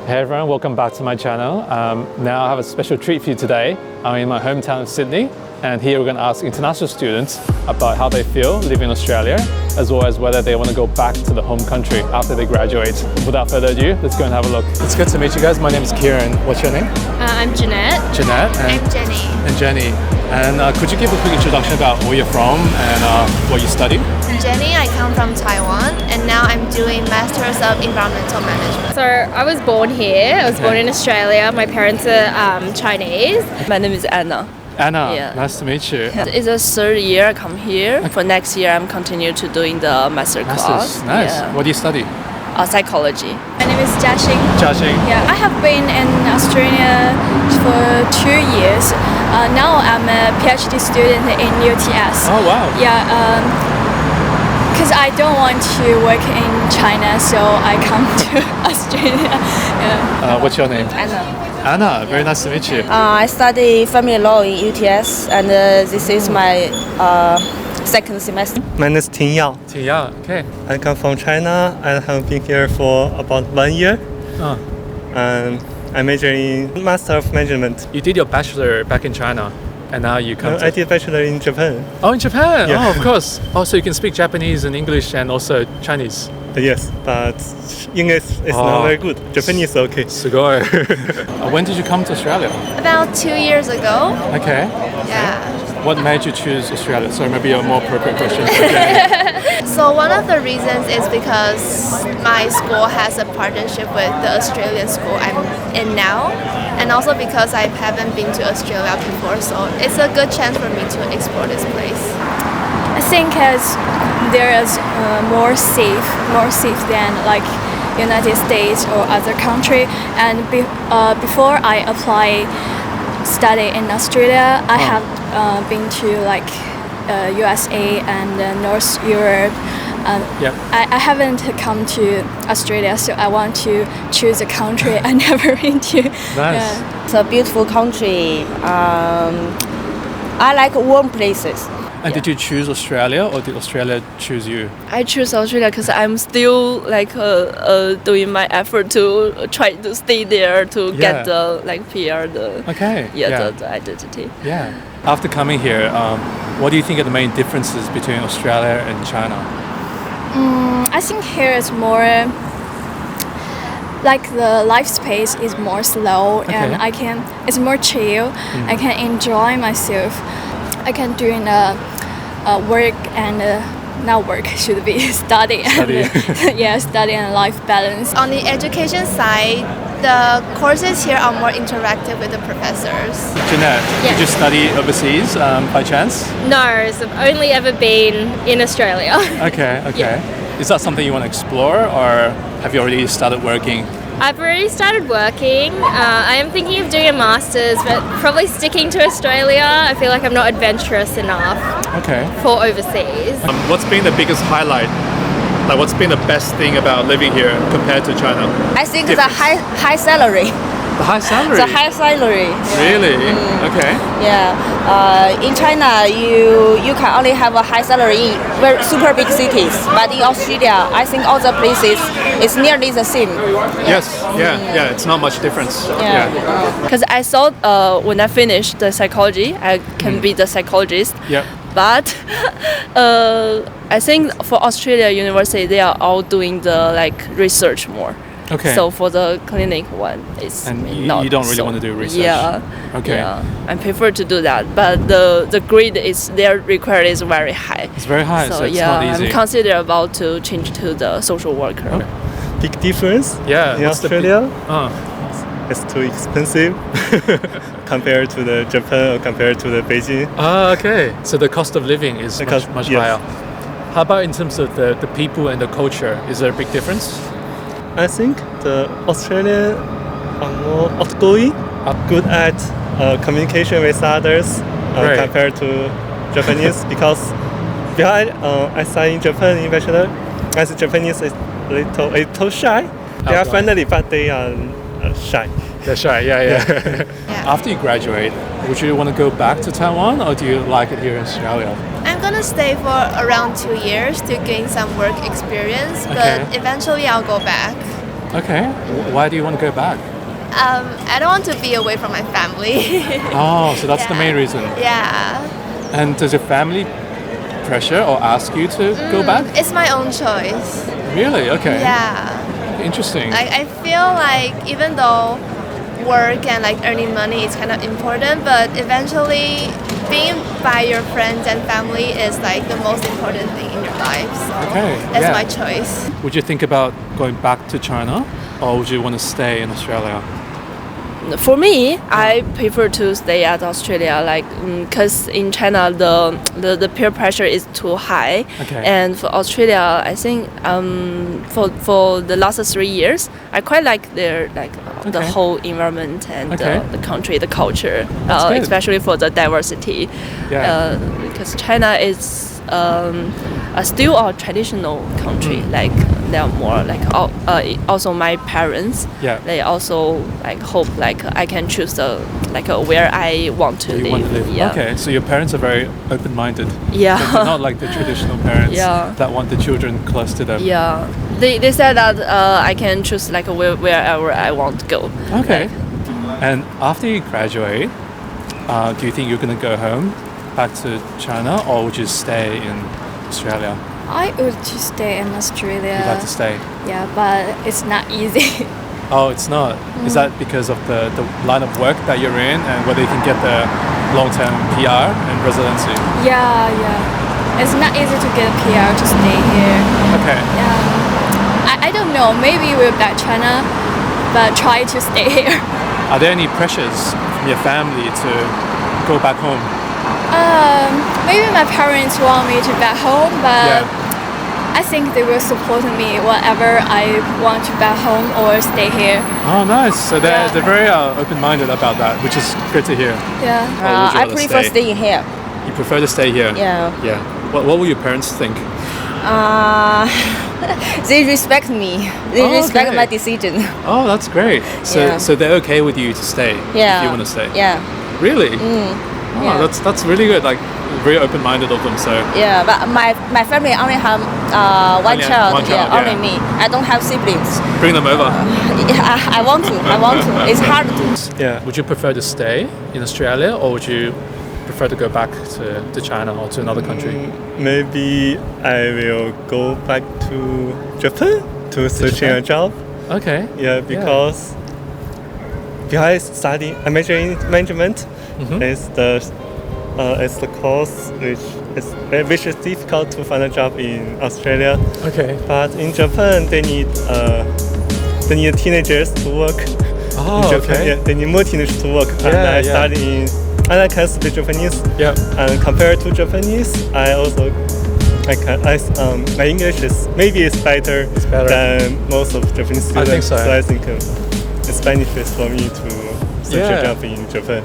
Hey everyone, welcome back to my channel. Now I have a special treat for you today. I'm in my hometown of Sydney, and here we're going to ask international students about how they feel living in Australia, as well as whether they want to go back to the home country after they graduate. Without further ado, let's go and have a look. It's good to meet you guys. My name is Kieran. What's your name? I'm Jeanette. Jeanette. And I'm Jenny. And Jenny. And could you give a quick introduction about where you're from and what you study? Jenny, I come from Taiwan, and now I'm doing Masters of Environmental Management. So I was born here. I was born in Australia. My parents are Chinese. My name is Anna. Anna, Yeah. nice to meet you. It's the third year I come here. For next year, I'm continue to doing the master class. Masters, nice. Yeah. What do you study? Psychology. My name is Jiaxing. Jiaxing. Yeah, I have been in Australia for 2 years. Now I'm a PhD student in UTS. Oh wow. Yeah, because I don't want to work in China, so I come to Australia. Yeah. What's your name? Anna. Anna, very nice to meet you. I study family law in UTS, and this is my second semester. My name is Ting Yao. Yeah, okay. I come from China. I have been here for about 1 year. Uh, And I major in Master of Management. you did your bachelor back in China, and now you come I to... did Bachelor in Japan. Oh, in Japan! Yeah. Oh, of course. Oh, so you can speak Japanese and English and also Chinese. Yes, but English is Oh. not very good. Japanese is okay. Sugoi. When did you come to Australia? About 2 years ago. Okay. Yeah. What made you choose Australia? So maybe a more appropriate question. Okay. So one of the reasons is because my school has a partnership with the Australian school I'm in now, and also because I haven't been to Australia before, so it's a good chance for me to explore this place. I think as there is more safe than like United States or other country. And before I apply study in Australia, I have been to like USA and North Europe. Yep. I haven't come to Australia, so I want to choose a country I never been to. Nice. Yeah. It's a beautiful country. I like warm places. And did you choose Australia, or did Australia choose you? I choose Australia because I'm still like doing my effort to try to stay there to Yeah. get the like PR Okay. the identity. Yeah. After coming here, what do you think are the main differences between Australia and China? I think here is more like the life space is more slow, and Okay. it's more chill. I can enjoy myself. I can do work and not work should be study. Study. Yeah, study and life balance. On the education side, the courses here are more interactive with the professors. Jeanette, did you study overseas by chance? No, so I've only ever been in Australia. Okay. Is that something you want to explore, or have you already started working? I've already started working. I am thinking of doing a master's, but probably sticking to Australia. I feel like I'm not adventurous enough Okay. for overseas. What's been the biggest highlight? Like, what's been the best thing about living here compared to China? I think Difference. the high salary. The high salary. The high salary. Really? Okay. Yeah. In China, you can only have a high salary in very super big cities, but in Australia, I think all the places is nearly the same. Yes. Yeah. It's not much difference. Yeah. Because I thought when I finished the psychology, I can be the psychologist. Yep. But I think for Australia university, they are all doing the like research more. Okay. So for the clinic one, it's And not you don't really so- want to do research? Yeah. Okay. Yeah. I prefer to do that, but the grade is their required is very high. It's very high, so it's yeah, not easy. I'm consider about to change to the social worker. Okay. Big difference Yeah. in what's the big- Australia. It's too expensive compared to the Japan or compared to the Beijing. Okay. So the cost of living is much yes. higher. How about in terms of the people and the culture? Is there a big difference? I think the Australian are more outgoing, are good at communication with others Right. compared to Japanese because I study in Japan in bachelor, as Japanese is a little shy. They are Outgoing. friendly, but they are shy. That's right. Yeah. After you graduate, would you want to go back to Taiwan, or do you like it here in Australia? I'm gonna stay for around 2 years to gain some work experience, but Okay. eventually I'll go back. Okay. Why do you want to go back? I don't want to be away from my family. Oh, so that's the Yeah. main reason. Yeah. And does your family pressure or ask you to go back? It's my own choice. Really? Okay. Yeah. Interesting. I feel like even though work and like earning money is kind of important, but eventually being by your friends and family is like the most important thing in your life. So Okay, that's yeah. my choice. Would you think about going back to China, or would you want to stay in Australia? For me, I prefer to stay at Australia, like because in China the peer pressure is too high, Okay. and for Australia, I think for the last 3 years, I quite like their the Okay. whole environment and Okay. the country, the culture, That's good. especially for the diversity. Yeah. Because China is still a traditional country, like they are more like also my parents. Yeah. They also like hope like I can choose where I want to You live. want to live. Yeah. Okay, so your parents are very open-minded. Yeah. They're not like the traditional parents Yeah. that want the children close to them. Yeah. They said that I can choose like wherever I want to go. Okay. And after you graduate, do you think you're going to go home, back to China, or would you stay in Australia? I would just stay in Australia. You'd like to stay? Yeah, but it's not easy. Oh, it's not. Is that because of the line of work that you're in and whether you can get the long-term PR and residency? yeah. It's not easy to get a PR to stay here. Okay. I don't know. Maybe we're back China, but try to stay here. Are there any pressures from your family to go back home? Maybe my parents want me to back home, but Yeah. I think they will support me whatever I want to back home or stay here. Oh, nice. So Yeah. they're very open-minded about that, which is good to hear. Yeah. Or would you I rather prefer stay? staying here. You prefer to stay here? Yeah. Yeah. What will your parents think? They respect me. They Oh, respect okay. my decision. Oh, that's great. So Yeah. so they're okay with you to stay Yeah. if you want to stay? Yeah. Really? Oh, Yeah. that's really good. Like very open-minded of them. So Yeah, but my family only have one Only child. one child, yeah, only yeah. me. I don't have siblings. bring them over. I want to. I want to. It's hard to. Yeah. Would you prefer to stay in Australia, or would you prefer to go back to China or to another country? Maybe I will go back to Japan to searching a job. Okay. Yeah, because I study, I major in management. It's the course which is difficult to find a job in Australia. Okay. But in Japan, they need teenagers to work. Oh, in Japan, okay. yeah, they need more teenagers to work. Yeah, and I yeah. study and I can speak Japanese. Yeah. And compared to Japanese, my English is better, better. than most of Japanese I students. think so. I think it's beneficial for me to search Yeah. a job in Japan.